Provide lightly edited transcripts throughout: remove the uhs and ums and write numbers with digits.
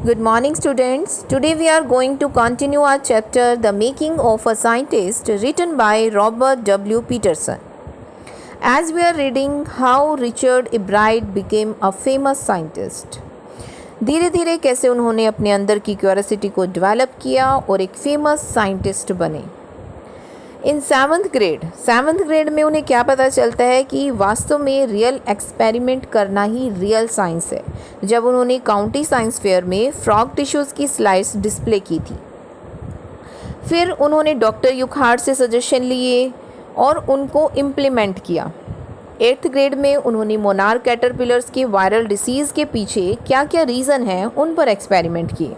Good morning, students. Today we are going to continue our chapter The Making of a Scientist, written by Robert W. Peterson. As we are reading how Richard Ebright became a famous scientist. धीरे धीरे कैसे उन्होंने अपने अंदर की curiosity को develop किया और एक फेमस साइंटिस्ट बने। इन सेवन्थ ग्रेड में उन्हें क्या पता चलता है कि वास्तव में रियल एक्सपेरिमेंट करना ही रियल साइंस है, जब उन्होंने काउंटी साइंस फेयर में फ्रॉग टिश्यूज़ की स्लाइड्स डिस्प्ले की थी। फिर उन्होंने डॉक्टर युकहार्ट से सजेशन लिए और उनको इम्प्लीमेंट किया। 8th ग्रेड में उन्होंने मोनार्क कैटरपिलर्स के वायरल डिसीज़ के पीछे क्या क्या रीज़न हैं उन पर एक्सपेरिमेंट किए।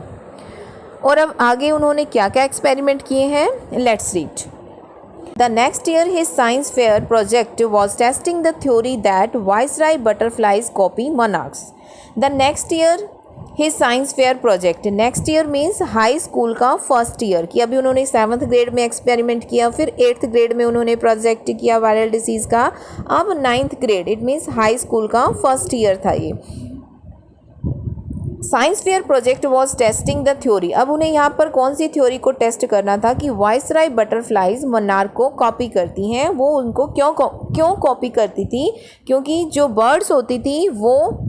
और अब आगे उन्होंने क्या क्या एक्सपेरिमेंट किए हैं, let's read. The next year, his science fair project was testing the theory that viceroy butterflies copy monarchs. The next year, his science fair project. Next year means high school का first year कि अभी उन्होंने 7th grade में experiment किया, फिर 8th grade में उन्होंने project किया viral disease का, अब 9th grade it means high school का first year था ये। Science fair project was testing the theory. अब उन्हें यहाँ पर कौन सी थ्योरी को टेस्ट करना था कि वाइसराय बटरफ्लाइज मोनार्क को कॉपी करती हैं। वो उनको क्यों कॉपी करती थी, क्योंकि जो बर्ड्स होती थी वो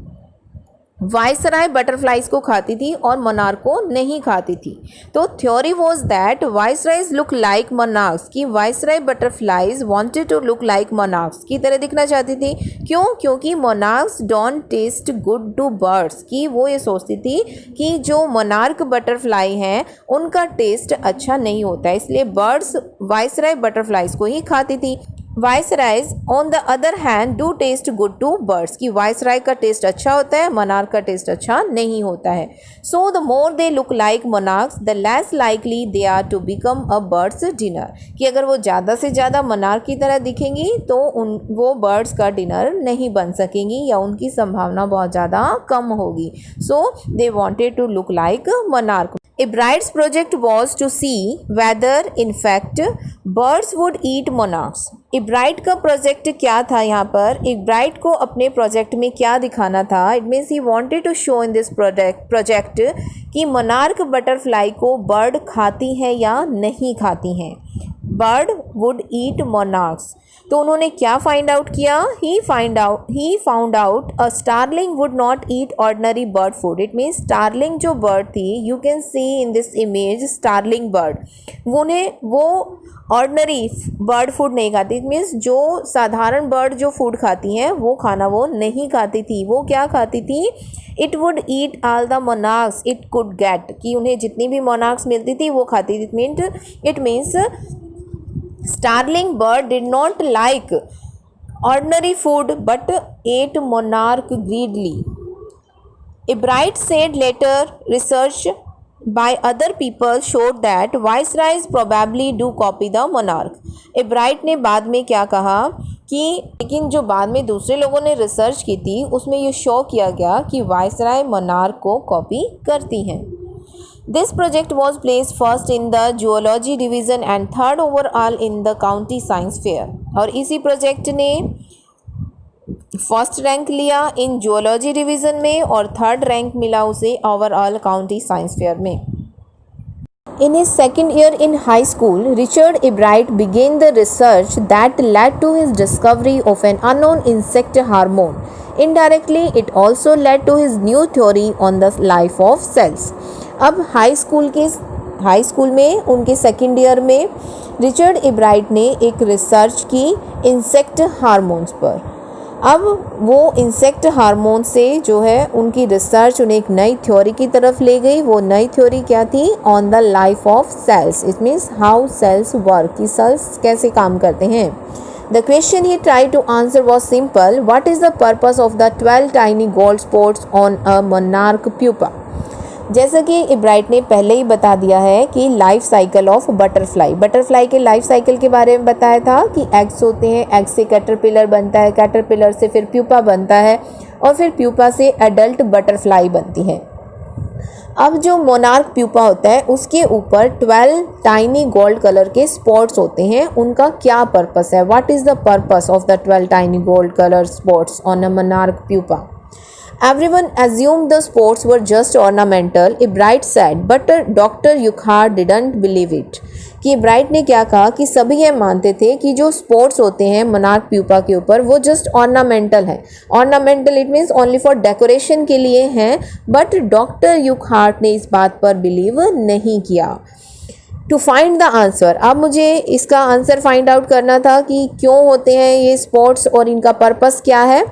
वाइसराय बटरफ्लाइज को खाती थी और मोनार्क को नहीं खाती थी। तो theory was that viceroys look like monarchs, कि viceroy butterflies wanted to look like monarchs की तरह दिखना चाहती थी। क्यों? क्योंकि monarchs don't taste good to birds, कि वो ये सोचती थी कि जो मोनार्क बटरफ्लाई हैं उनका टेस्ट अच्छा नहीं होता है, इसलिए बर्ड्स वाइसराय बटरफ्लाइज को ही खाती थी। Viceroys on the other hand do taste good to birds, कि वाइसराय का टेस्ट अच्छा होता है, मोनार्क का टेस्ट अच्छा नहीं होता है। So the more they look like monarchs the less likely they are to become a birds dinner, कि अगर वो ज़्यादा से ज़्यादा मोनार्क की तरह दिखेंगी तो वो बर्ड्स का डिनर नहीं बन सकेंगी या उनकी संभावना बहुत ज़्यादा कम होगी। So they wanted to look like monarch. Ebright's project was to see whether in fact birds would eat monarchs. Ebright का प्रोजेक्ट क्या था यहाँ पर? Ebright को अपने प्रोजेक्ट में क्या दिखाना था? It means he wanted to show in this project कि मोनार्क बटरफ्लाई को बर्ड खाती हैं या नहीं खाती हैं। Bird would eat monarchs. तो उन्होंने क्या फाइंड आउट किया? He found out a starling would not eat ordinary bird food. It means starling जो बर्ड थी, you can see in this image starling bird, वो ऑर्डिनरी बर्ड फूड नहीं खाती। It means जो साधारण बर्ड जो food खाती हैं वो खाना वो नहीं खाती थी। वो क्या खाती थी? It would eat all the monarchs it could get, कि उन्हें जितनी भी मोनार्क्स मिलती थी वो खाती थी। It means starling bird did not like ordinary food but ate monarch greedily. Ebright said later research by other people showed that viceroys probably do copy the monarch. Ebright ने बाद में क्या कहा कि लेकिन जो बाद में दूसरे लोगों ने रिसर्च की थी उसमें ये शो किया गया कि वाइसराय मोनार्क को कॉपी करती हैं। This project was placed first in the zoology division and third overall in the county science fair. और इसी प्रोजेक्ट ने फर्स्ट रैंक लिया इन zoology division में और थर्ड रैंक मिला उसे ओवरऑल काउंटी साइंस फेयर में। In his second year in high school, Richard Ebright began the research that led to his discovery of an unknown insect hormone. Indirectly, it also led to his new theory on the life of cells. अब high school में उनके second year में Richard Ebright ने एक research की insect hormones पर। अब वो इंसेक्ट हार्मोन से जो है उनकी रिसर्च उन्हें एक नई थ्योरी की तरफ ले गई। वो नई थ्योरी क्या थी? On the life of cells. It means how cells work, कि सेल्स कैसे काम करते हैं। The question he try to answer was simple, what is the purpose of the 12 tiny gold spots on a monarch pupa. जैसा कि Ebright ने पहले ही बता दिया है कि लाइफ साइकिल ऑफ बटरफ्लाई के लाइफ साइकिल के बारे में बताया था कि एग्स होते हैं, एग से कैटरपिलर बनता है, कैटरपिलर से फिर प्यूपा बनता है और फिर प्यूपा से एडल्ट बटरफ्लाई बनती है। अब जो मोनार्क प्यूपा होता है उसके ऊपर 12 टाइनी गोल्ड कलर के स्पॉट्स होते हैं। उनका क्या पर्पस है? What is the purpose of the 12 tiny gold colour spots on a monarch pupa? Everyone assumed the sports were just ornamental, Ebright said, but Dr. Yukhar didn't believe it. कि bright ने क्या कहा कि सभी ये मानते थे कि जो स्पोर्ट्स होते हैं मोनार्क प्यूपा के ऊपर वो जस्ट ऑर्नामेंटल है. Ornamental it means only for decoration के लिए हैं, बट डॉक्टर यूकहार्ट ने इस बात पर बिलीव नहीं किया. टू फाइंड द आंसर, अब मुझे इसका आंसर फाइंड आउट करना था कि क्यों होते हैं ये स्पोर्ट्स और इनका पर्पस क्या है.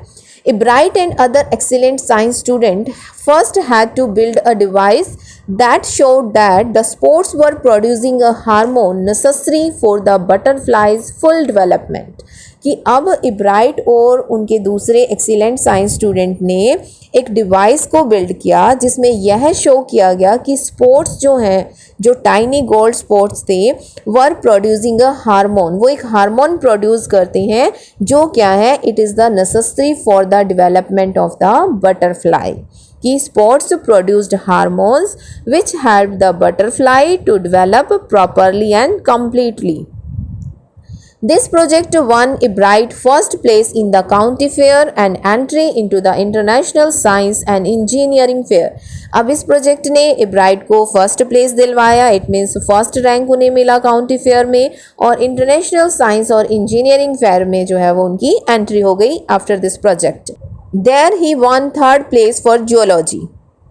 Ebright and other excellent science students first had to build a device that showed that the sports were producing a hormone necessary for the butterfly's full development. कि अब इब्राइट और उनके दूसरे एक्सीलेंट साइंस स्टूडेंट ने एक device को build किया जिसमें यह शो किया गया कि स्पोर्ट्स जो हैं, जो टाइनी गोल्ड स्पोर्ट्स थे, वर प्रोड्यूसिंग अ हार्मोन. वो एक हार्मोन प्रोड्यूस करते हैं जो क्या है, it is the necessary for the development of the butterfly. कि spots produced hormones which help the butterfly to develop properly and completely. This project won Ebright first place in the county fair and entry into the International Science and Engineering Fair. अब इस project ने Ebright को first place दिलवाया, it means first rank उन्हें मिला county fair में, और international science और इंजीनियरिंग फेयर में जो है वो उनकी एंट्री हो गई after this project. There he won third place for geology,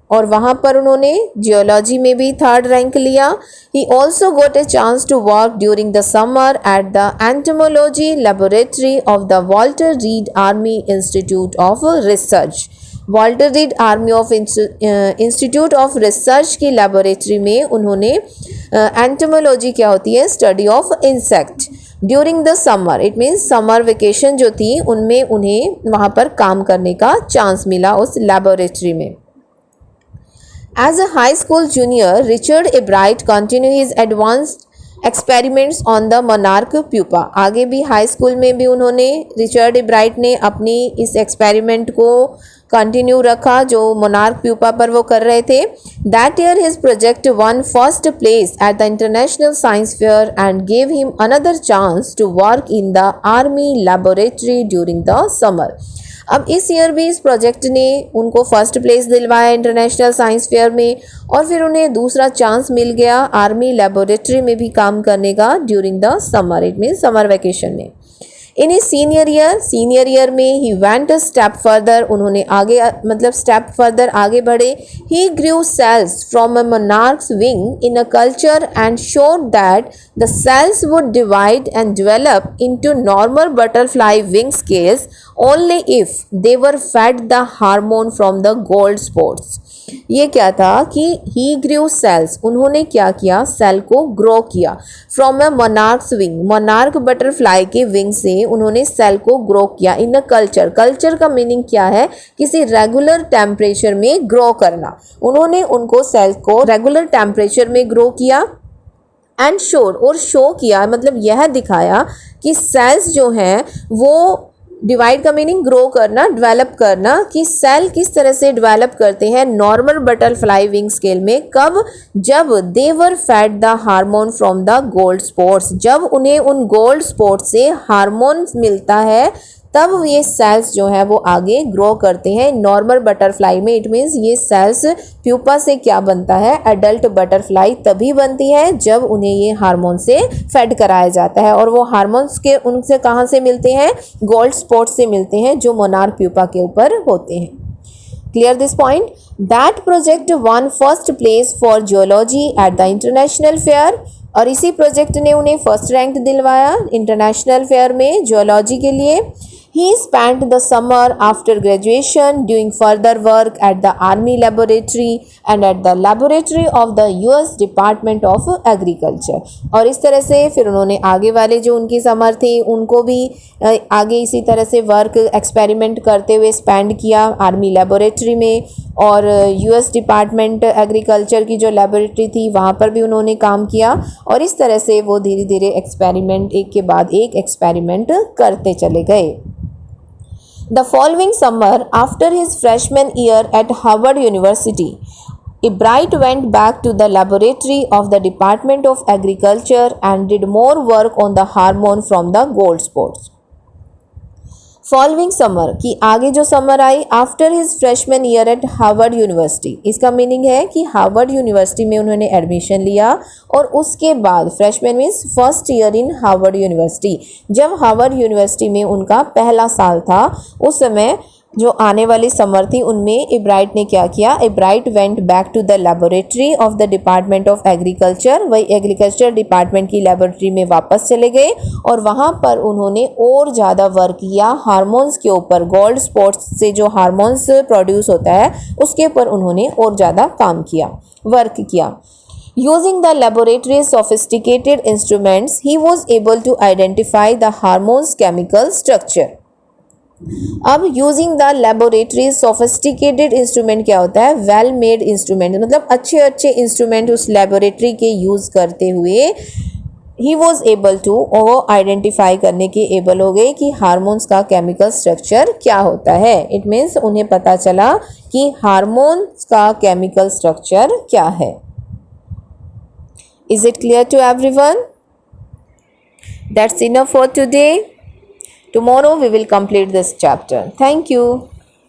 और वहाँ पर उन्होंने जियोलॉजी में भी थर्ड रैंक लिया. He also got a chance to work during the summer at the entomology laboratory of the Walter Reed army institute of research. Walter Reed army of institute of research की laboratory में उन्होंने entomology क्या होती है, study of insect, during the summer, it means summer vacation जो थी उनमें उन्हें वहाँ पर काम करने का चांस मिला उस लेबोरेटरी में. As a high school junior, Richard Ebright continued his advanced experiments on the monarch pupa. आगे भी हाई स्कूल में भी उन्होंने, रिचर्ड इब्राइट ने अपनी इस एक्सपेरिमेंट को कंटिन्यू रखा जो मोनार्क प्यूपा पर वो कर रहे थे. That year his project won first place at the International Science Fair and gave him another chance to work in the Army laboratory during the summer. अब इस ईयर भी इस प्रोजेक्ट ने उनको फर्स्ट प्लेस दिलवाया इंटरनेशनल साइंस फेयर में, और फिर उन्हें दूसरा चांस मिल गया आर्मी लेबोरेटरी में भी काम करने का during the summer, it means summer vacation में. इन हिज सीनियर ईयर में he went a step further, उन्होंने आगे मतलब स्टेप फर्दर आगे बढ़े. He grew cells from a monarchs wing in a culture and showed that the cells would divide and develop into normal butterfly wing scales only if they were fed the hormone from the gold spots. ये क्या था कि ही grew sales, उन्होंने क्या किया, cell को grow किया from a monarchs wing, monarch butterfly के विंग से उन्होंने सेल को ग्रो किया इन अ कल्चर. कल्चर का मीनिंग क्या है, किसी रेगुलर टेम्परेचर में ग्रो करना. उन्होंने उनको सेल को रेगुलर टेम्परेचर में ग्रो किया एंड शोड, और शो किया मतलब यह दिखाया कि सेल्स जो हैं वो डिवाइड का मीनिंग ग्रो करना, डेवलप करना, कि सेल किस तरह से डेवलप करते हैं नॉर्मल बटरफ्लाई विंग स्केल में. कब, जब they were fed the hormone from the gold spots, जब उन्हें उन गोल्ड स्पोर्ट्स से हार्मोन मिलता है तब ये सेल्स जो है वो आगे ग्रो करते हैं नॉर्मल बटरफ्लाई में. इट मीन्स ये सेल्स प्यूपा से क्या बनता है, एडल्ट बटरफ्लाई तभी बनती है जब उन्हें ये हार्मोन से फेड कराया जाता है, और वो हार्मोन्स के उनसे कहाँ से मिलते हैं, गोल्ड स्पॉट से मिलते हैं जो मोनार्क प्यूपा के ऊपर होते हैं. Clear this point. That project one first place for geology at the international fair, और इसी प्रोजेक्ट ने उन्हें फर्स्ट रैंक दिलवाया इंटरनेशनल फेयर में जियोलॉजी के लिए. He spent the summer after graduation doing further work at the Army Laboratory and at the Laboratory of the US Department of Agriculture. और इस तरह से फिर उन्होंने आगे वाले जो उनकी समर थी उनको भी आगे इसी तरह से वर्क एक्सपेरिमेंट करते हुए स्पेंड किया आर्मी लेबोरेटरी में, और US डिपार्टमेंट एग्रीकल्चर की जो लेबोरेटरी थी वहाँ पर भी उन्होंने काम किया, और इस तरह से वो धीरे धीरे एक्सपेरिमेंट एक के बाद एक एक्सपेरिमेंट करते चले गए. The following summer, after his freshman year at Harvard University, Ebright went back to the laboratory of the Department of Agriculture and did more work on the hormone from the gold spots. Following summer कि आगे जो summer आई after his freshman year eight Harvard university, इसका meaning है कि Harvard university में उन्होंने admission लिया और उसके बाद freshman means first year in Harvard university, जब हार्वर्ड यूनिवर्सिटी में उनका पहला साल था उस समय जो आने वाली समर थी उनमें एब्राइट ने क्या किया, Ebright went back to the laboratory of the department of agriculture, वही एग्रीकल्चर डिपार्टमेंट की लेबोरेटरी में वापस चले गए और वहाँ पर उन्होंने और ज़्यादा वर्क किया हार्मोन्स के ऊपर, गोल्ड स्पॉट्स से जो हार्मोन्स प्रोड्यूस होता है उसके ऊपर उन्होंने और ज़्यादा काम किया, वर्क किया। Using the laboratory's sophisticated instruments, he was able to identify the hormone's chemical structure. अब using the laboratory sophisticated instrument क्या होता है, वेल मेड इंस्ट्रूमेंट, मतलब अच्छे अच्छे इंस्ट्रूमेंट उस लेबोरेटरी के यूज़ करते हुए ही वॉज एबल टू, वो आइडेंटिफाई करने के एबल हो गए कि हार्मोन्स का केमिकल स्ट्रक्चर क्या होता है। इट मीन्स उन्हें पता चला कि हार्मोन्स का केमिकल स्ट्रक्चर क्या है। Is it clear to everyone? That's enough for today. Tomorrow we will complete this chapter. Thank you.